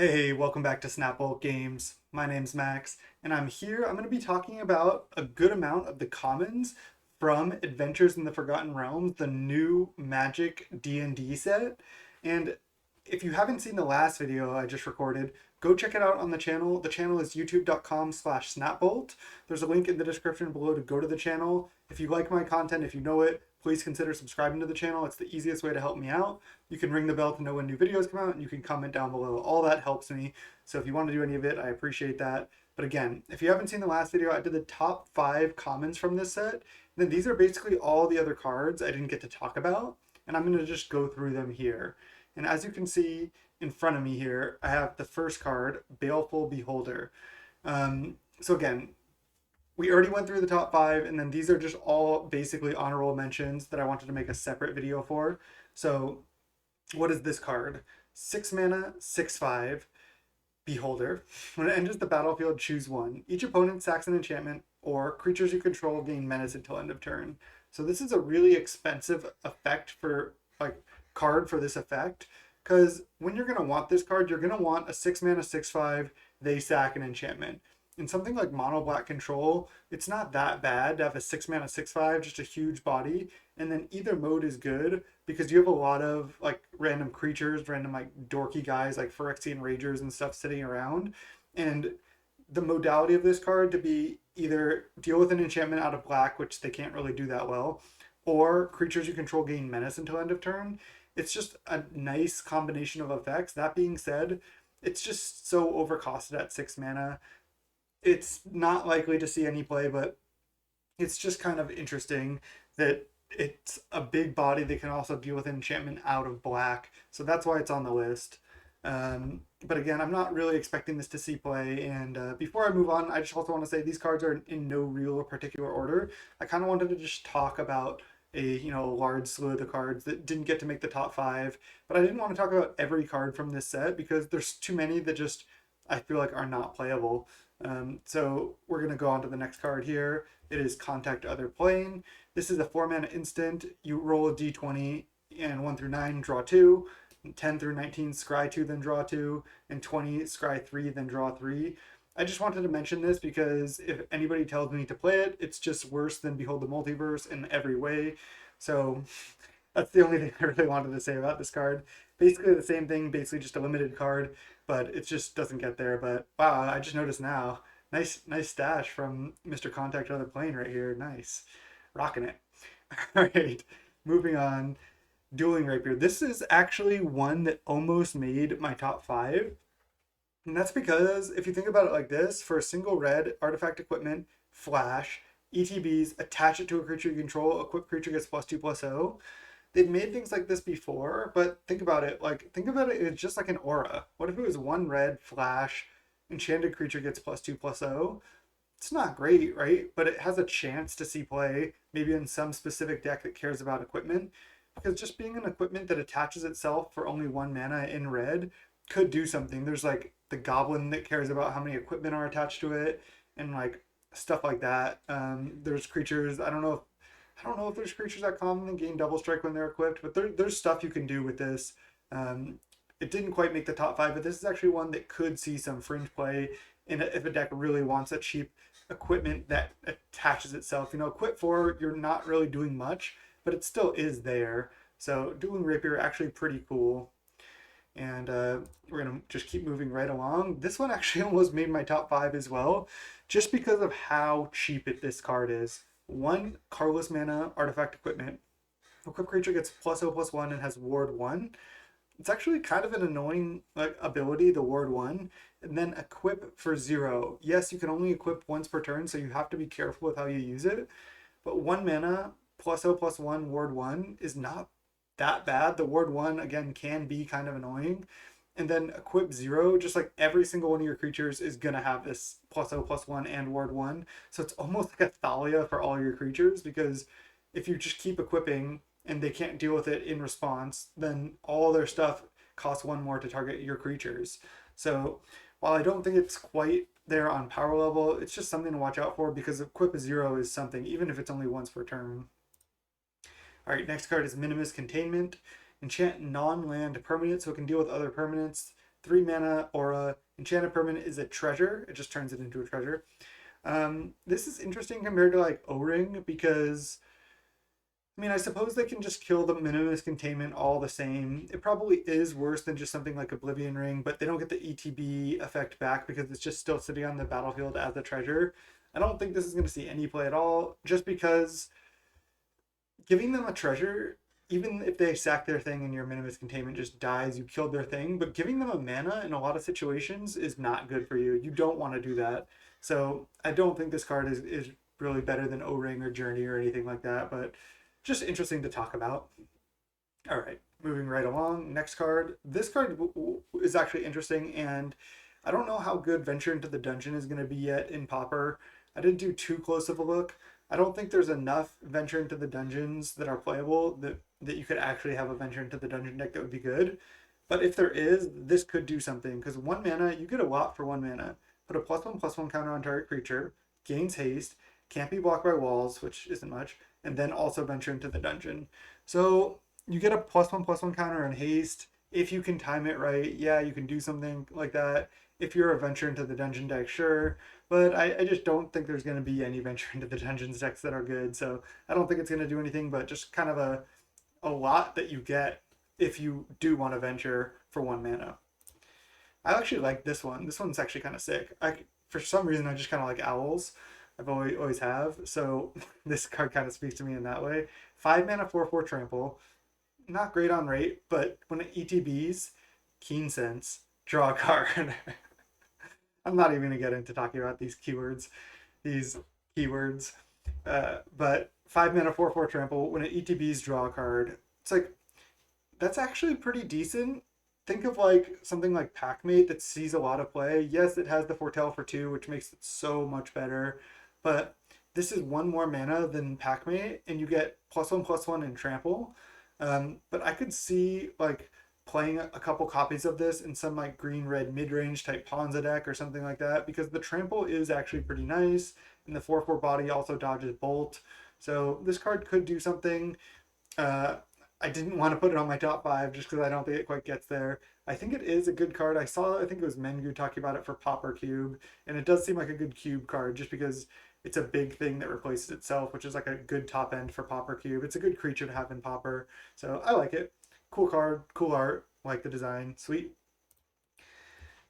Hey, welcome back to Snapbolt Games. My name's Max, and I'm here. I'm going to be talking about a good amount of the commons from Adventures in the Forgotten Realms, the new Magic D&D set. And if you haven't seen the last video I just recorded, go check it out on the channel. The channel is youtube.com/snapbolt. There's a link in the description below to go to the channel. If you like my content, if you know it, please consider subscribing to the channel. It's the easiest way to help me out. You can ring the bell to know when new videos come out, and you can comment down below. All that helps me. So if you want to do any of it, I appreciate that. But again, if you haven't seen the last video, I did the top 5 commons from this set. And then these are basically all the other cards I didn't get to talk about. And I'm going to just go through them here. And as you can see in front of me here, I have the first card, Baleful Beholder. So again, we already went through the top 5, and then these are just all basically honorable mentions that I wanted to make a separate video for. So what is this card? 6 mana, 6/5, Beholder. When it enters the battlefield, choose one. Each opponent sacks an enchantment, or creatures you control gain menace until end of turn. So this is a really expensive effect for, like, card for this effect, because when you're going to want this card, you're going to want a 6 mana, 6/5, they sack an enchantment. In something like mono black control, it's not that bad to have a 6 mana, 6/5, just a huge body, and then either mode is good because you have a lot of like random creatures, random like dorky guys like Phyrexian Ragers and stuff sitting around. And the modality of this card to be either deal with an enchantment out of black, which they can't really do that well, or creatures you control gain menace until end of turn. It's just a nice combination of effects. That being said, it's just so overcosted at 6 mana. It's not likely to see any play, but it's just kind of interesting that it's a big body that can also deal with enchantment out of black. So that's why it's on the list. But again, I'm not really expecting this to see play. And before I move on, I just also want to say these cards are in no real particular order. I kind of wanted to just talk about a large slew of the cards that didn't get to make the top 5, but I didn't want to talk about every card from this set because there's too many that just I feel like are not playable. So we're going to go on to the next card here. It is Contact Other Plane. This is a 4 mana instant. You roll a d20 and 1 through 9, draw 2. 10 through 19, scry 2, then draw 2. And 20, scry 3, then draw 3. I just wanted to mention this because if anybody tells me to play it, it's just worse than Behold the Multiverse in every way. So that's the only thing I really wanted to say about this card. Basically the same thing, basically just a limited card, but it just doesn't get there. But wow, I just noticed now. Nice stash from Mr. Contact Other Plane right here. Nice. Rocking it. All right, moving on. Dueling Rapier. This is actually one that almost made my top 5. And that's because if you think about it like this, for a single red, artifact equipment, flash, ETBs, attach it to a creature you control, equip creature gets +2/+0. They've made things like this before, but think about it. Think about it as just like an aura. What if it was one red flash, enchanted creature gets +2/+0? It's not great, right? But it has a chance to see play, maybe in some specific deck that cares about equipment. Because just being an equipment that attaches itself for only 1 mana in red could do something. There's like the Goblin that cares about how many equipment are attached to it, and like stuff like that. There's creatures. I don't know if there's creatures that commonly gain double strike when they're equipped, but there's stuff you can do with this. It didn't quite make the top 5, but this is actually one that could see some fringe play if a deck really wants a cheap equipment that attaches itself. Equip 4, you're not really doing much, but it still is there. So Dueling Rapier actually pretty cool. And we're going to just keep moving right along. This one actually almost made my top 5 as well, just because of how cheap this card is. 1 colorless mana artifact equipment. Equip creature gets +0/+1 and has ward 1. It's actually kind of an annoying ability, the ward 1. And then equip for 0. Yes, you can only equip once per turn, so you have to be careful with how you use it. But 1 mana, +0/+1, ward 1 is not that bad. The ward 1, again, can be kind of annoying. And then equip 0, just like every single one of your creatures is going to have this +0/+1 and ward 1. So it's almost like a Thalia for all your creatures, because if you just keep equipping and they can't deal with it in response, then all their stuff costs 1 more to target your creatures. So while I don't think it's quite there on power level, it's just something to watch out for, because equip 0 is something, even if it's only once per turn. All right, next card is Minimus Containment. Enchant non-land permanent so it can deal with other permanents. 3 mana aura. Enchanted permanent is a treasure. It just turns it into a treasure. This is interesting compared to like O-Ring because I mean, I suppose they can just kill the Minimus Containment all the same. It probably is worse than just something like Oblivion Ring, but they don't get the ETB effect back because it's just still sitting on the battlefield as a treasure. I don't think this is going to see any play at all, just because giving them a treasure, even if they sack their thing and your Minimus Containment just dies, you killed their thing, but giving them a mana in a lot of situations is not good for you. You don't want to do that. So I don't think this card is really better than O-Ring or Journey or anything like that, but just interesting to talk about. All right, moving right along. Next card. This card is actually interesting, and I don't know how good Venture into the Dungeon is going to be yet in Pauper. I didn't do too close of a look. I don't think there's enough Venture into the Dungeons that are playable that you could actually have a Venture into the Dungeon deck that would be good. But if there is, this could do something, because 1 mana, you get a lot for 1 mana. Put a +1/+1 counter on target creature, gains haste, can't be blocked by walls, which isn't much, and then also Venture into the Dungeon. So you get a +1/+1 counter on haste. If you can time it right, yeah, you can do something like that. If you're a Venture into the Dungeon deck, sure. But I just don't think there's going to be any Venture into the Dungeons decks that are good. So I don't think it's going to do anything, but just kind of a lot that you get if you do want to venture for 1 mana. I actually like this one. This one's actually kind of sick. For some reason, I just kind of like owls. I've always have. So this card kind of speaks to me in that way. 5 mana, 4/4 trample. Not great on rate, but when it ETBs, Keen Sense, draw a card. I'm not even gonna get into talking about these keywords. But 5 mana, 4/4 trample. When it ETBs, draw a card. It's like that's actually pretty decent. Think of like something like Packmate that sees a lot of play. Yes, it has the Foretell for 2, which makes it so much better. But this is 1 more mana than Packmate, and you get +1/+1 in trample. But I could see like playing a couple copies of this in some like green-red mid-range type Ponza deck or something like that, because the trample is actually pretty nice, and the 4/4 body also dodges bolt. So this card could do something. I didn't want to put it on my top 5 just because I don't think it quite gets there. I think it is a good card. I think it was Mengu talking about it for Pauper Cube, and it does seem like a good cube card just because it's a big thing that replaces itself, which is like a good top end for Pauper Cube. It's a good creature to have in Pauper, so I like it. Cool card, cool art, like the design, sweet.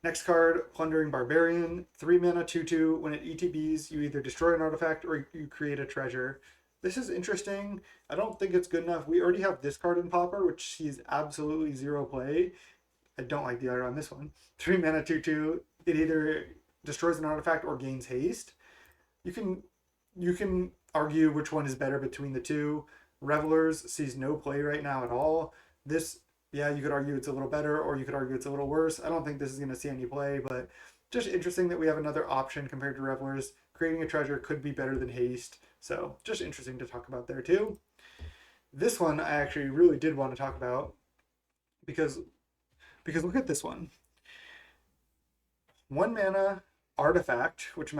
Next card, Plundering Barbarian, 3 mana, 2/2. When it ETBs, you either destroy an artifact or you create a treasure. This is interesting. I don't think it's good enough. We already have this card in Pauper, which sees absolutely 0 play. I don't like the art on this one. 3 mana, 2/2. It either destroys an artifact or gains haste. You can argue which one is better between the two. Revelers sees no play right now at all. This, yeah, you could argue it's a little better, or you could argue it's a little worse. I don't think this is going to see any play, but just interesting that we have another option compared to Revelers. Creating a treasure could be better than haste, so just interesting to talk about there too. This one I actually really did want to talk about because look at this one. 1 mana artifact, which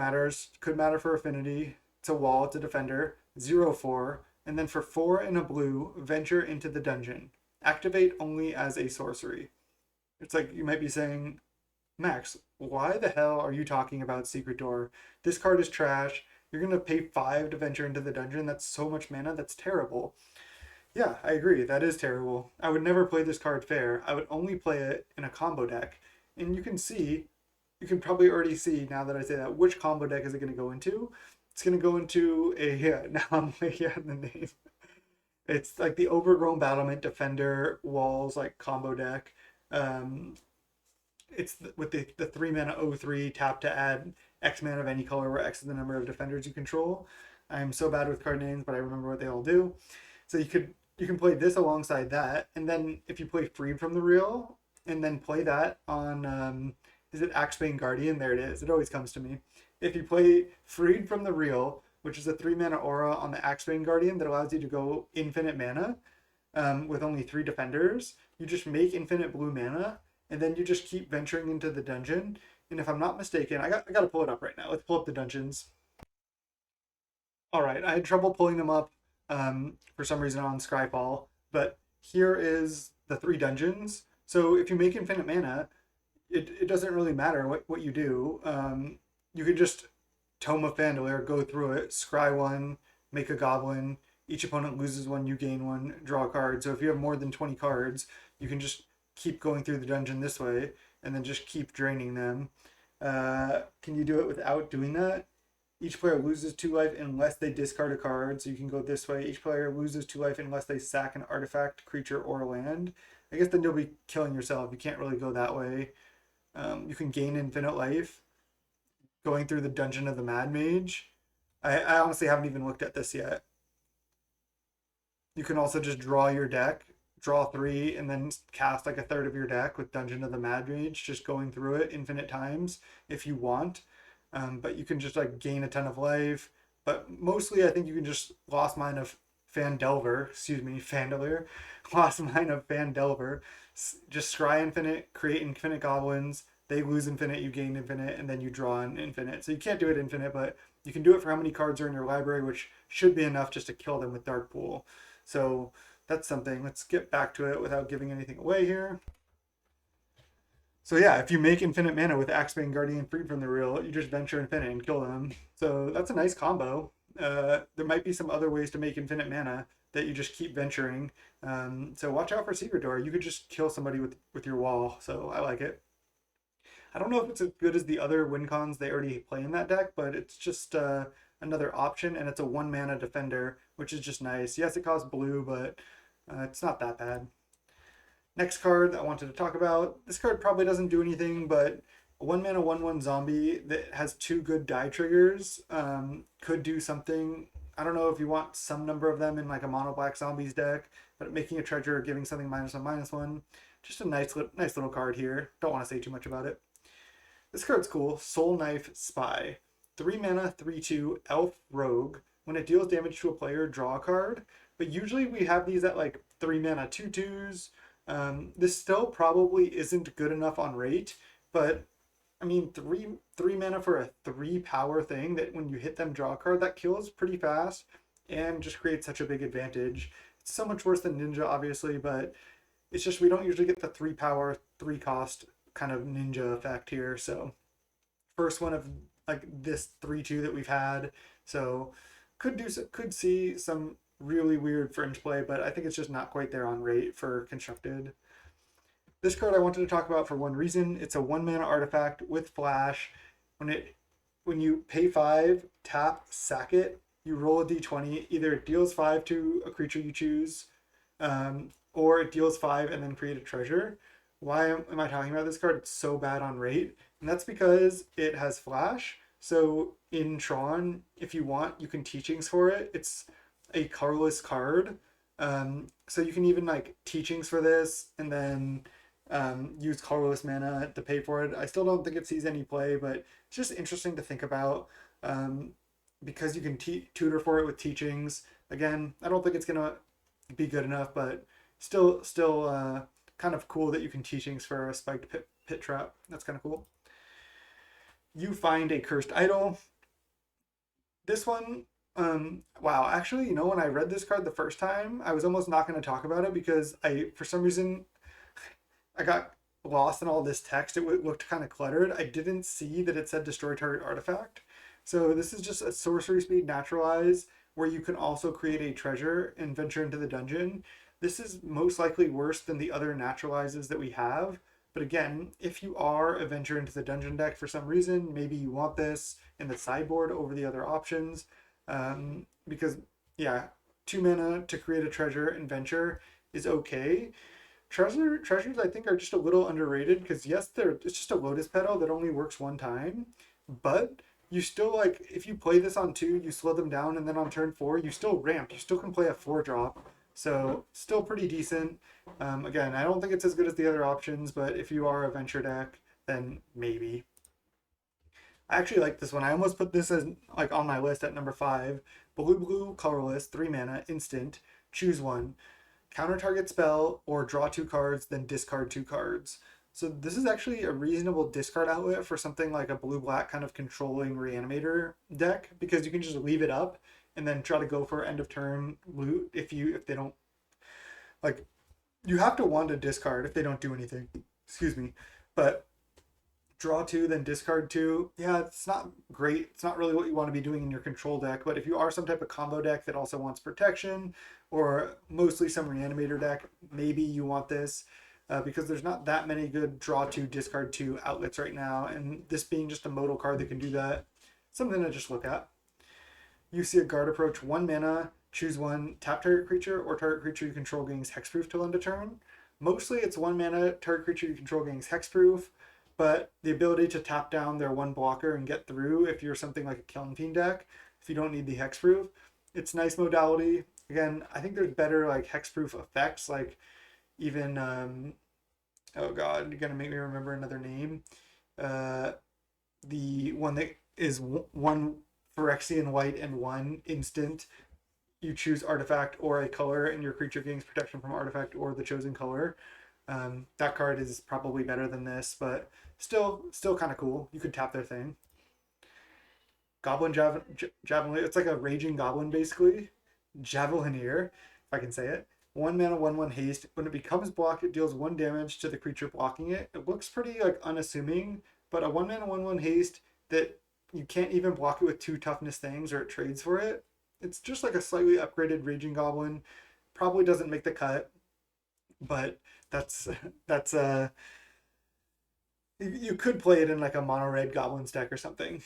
could matter for affinity. It's a wall, it's a defender. 0/4, and then for 4 and a blue, venture into the dungeon. Activate only as a sorcery. It's like you might be saying, Max, why the hell are you talking about Secret Door? This card is trash. You're going to pay 5 to venture into the dungeon. That's so much mana. That's terrible. Yeah, I agree. That is terrible. I would never play this card fair. I would only play it in a combo deck. And you can probably already see now that I say that, which combo deck is it going to go into? It's going to go into now I'm like, yeah, the name. It's like the Overgrown Battlement Defender Walls like combo deck. It's with the 3 mana 0/3 tap to add X mana of any color, where X is the number of defenders you control. I'm so bad with card names, but I remember what they all do. So you can play this alongside that, and then if you play Freed from the Real, and then play that on is it Axebane Guardian? There it is. It always comes to me. If you play Freed from the Real, which is a 3 mana aura on the Axebane Guardian that allows you to go infinite mana with only 3 defenders, you just make infinite blue mana, and then you just keep venturing into the dungeon. And if I'm not mistaken, I got to pull it up right now. Let's pull up the dungeons. All right, I had trouble pulling them up for some reason on Scryfall, but here is the 3 dungeons. So if you make infinite mana, it doesn't really matter what you do. You can just Tome of Fandalare, go through it, scry one, make a goblin. Each opponent loses one, you gain one, draw a card. So if you have more than 20 cards, you can just keep going through the dungeon this way and then just keep draining them. Can you do it without doing that? Each player loses 2 life unless they discard a card. So you can go this way. Each player loses 2 life unless they sack an artifact, creature, or land. I guess then you'll be killing yourself. You can't really go that way. You can gain infinite life going through the Dungeon of the Mad Mage. I honestly haven't even looked at this yet. You can also just draw your deck, draw three, and then cast like a third of your deck with Dungeon of the Mad Mage, just going through it infinite times if you want. But you can just like gain a ton of life. But mostly, I think you can just Lost Mine of Fandelver, excuse me, Fandelier, Lost Mine of Fandelver. Just scry infinite, create infinite goblins. They lose infinite, you gain infinite, and then you draw an infinite. So you can't do it infinite, but you can do it for how many cards are in your library, which should be enough just to kill them with Dark Pool. So that's something. Let's get back to it without giving anything away here. So yeah, if you make infinite mana with Axebane Guardian freed from the real, you just venture infinite and kill them. So that's a nice combo. There might be some other ways to make infinite mana that you just keep venturing. So watch out for Secret Door. You could just kill somebody with your wall. So I like it. I don't know if it's as good as the other win cons they already play in that deck, but it's just another option, and it's a 1 mana defender, which is just nice. Yes, it costs blue, but it's not that bad. Next card I wanted to talk about. This card probably doesn't do anything, but a 1 mana 1/1 zombie that has 2 good die triggers could do something. I don't know if you want some number of them in like a mono black zombies deck, but making a treasure, giving something -1/-1. Just a nice little card here. Don't want to say too much about it. This card's cool. Soul Knife Spy. 3 mana, 3/2, Elf Rogue. When it deals damage to a player, draw a card. But usually we have these at like 3 mana, 2/2s. This still probably isn't good enough on rate, but I mean, three mana for a 3 power thing that when you hit them draw a card, that kills pretty fast and just creates such a big advantage. It's so much worse than Ninja, obviously, but it's just we don't usually get the 3 power, 3 cost kind of ninja effect here. So first one of like this 3/2 that we've had. So could see some really weird fringe play, but I think it's just not quite there on rate for constructed. This card I wanted to talk about for one reason. It's a 1 mana artifact with flash. When you pay 5, tap, sack it, you roll a d20. Either it deals 5 to a creature you choose, or it deals 5 and then create a treasure. Why am I talking about this card? It's so bad on rate, and that's because it has flash. So in Tron, if you want, you can teachings for it. It's a colorless card. So you can even like teachings for this and then use colorless mana to pay for it. I still don't think it sees any play, but it's just interesting to think about because you can tutor for it with teachings. Again, I don't think it's gonna be good enough, but still kind of cool that you can teachings for a spiked pit trap. That's kind of cool. You find a cursed idol. This one, wow, actually, when I read this card the first time, I was almost not going to talk about it because for some reason, I got lost in all this text. It looked kind of cluttered. I didn't see that it said destroy target artifact. So this is just a sorcery speed naturalize where you can also create a treasure and venture into the dungeon. This is most likely worse than the other naturalizes that we have. But again, if you are a venture into the dungeon deck for some reason, maybe you want this in the sideboard over the other options. Because, yeah, 2 mana to create a treasure and venture is okay. Treasures, I think, are just a little underrated because, yes, it's just a lotus petal that only works one time. But you still, like, if you play this on 2, you slow them down, and then on turn 4, you still ramp. You still can play a 4-drop. So still pretty decent. Again, I don't think it's as good as the other options, but if you are a venture deck, then maybe. I actually like this one. I almost put this as like on my list at number 5. Blue, colorless, 3 mana, instant. Choose one. Counter target spell or draw 2 cards, then discard 2 cards. So this is actually a reasonable discard outlet for something like a blue-black kind of controlling reanimator deck because you can just leave it up and then try to go for end of turn loot if they don't, like, you have to want to discard if they don't do anything. Excuse me. But Draw 2, then discard 2. Yeah, it's not great. It's not really what you want to be doing in your control deck, but if you are some type of combo deck that also wants protection, or mostly some reanimator deck, maybe you want this. Because there's not that many good draw 2, discard 2 outlets right now, and this being just a modal card that can do that, something to just look at. You see a guard approach, 1 mana, choose one, tap target creature, or target creature you control gains hexproof till end of turn. Mostly it's 1 mana, target creature you control gains hexproof, but the ability to tap down their one blocker and get through if you're something like a Killing Fiend deck, if you don't need the hexproof, it's nice modality. Again, I think there's better like hexproof effects, like even oh god, you're gonna make me remember another name. Uh, the one that is one Phyrexian white and 1 instant. You choose artifact or a color, and your creature gains protection from artifact or the chosen color. That card is probably better than this, but still kind of cool. You could tap their thing. Goblin Javelin. It's like a raging goblin basically. Javelineer, if I can say it. 1 mana, 1/1 haste. When it becomes blocked, it deals 1 damage to the creature blocking it. It looks pretty like unassuming, but a 1 mana, 1/1 haste that you can't even block it with 2 toughness things or it trades for it. It's just like a slightly upgraded raging goblin. Probably doesn't make the cut, but that's you could play it in like a mono red goblins deck or something.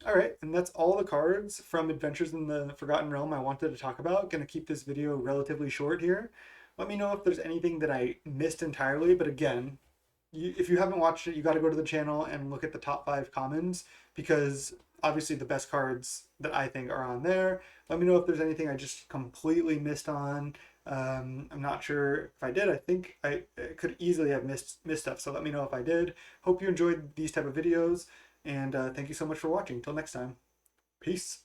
All right, and that's all the cards from Adventures in the Forgotten Realm I wanted to talk about. Gonna keep this video relatively short here. Let me know if there's anything that I missed entirely, but again, if you haven't watched it, you got to go to the channel and look at the top 5 commons, because obviously the best cards that I think are on there. Let me know if there's anything I just completely missed on. I'm not sure if I did. I think I could easily have missed stuff, so let me know if I did. Hope you enjoyed these type of videos, and thank you so much for watching. Till next time, peace.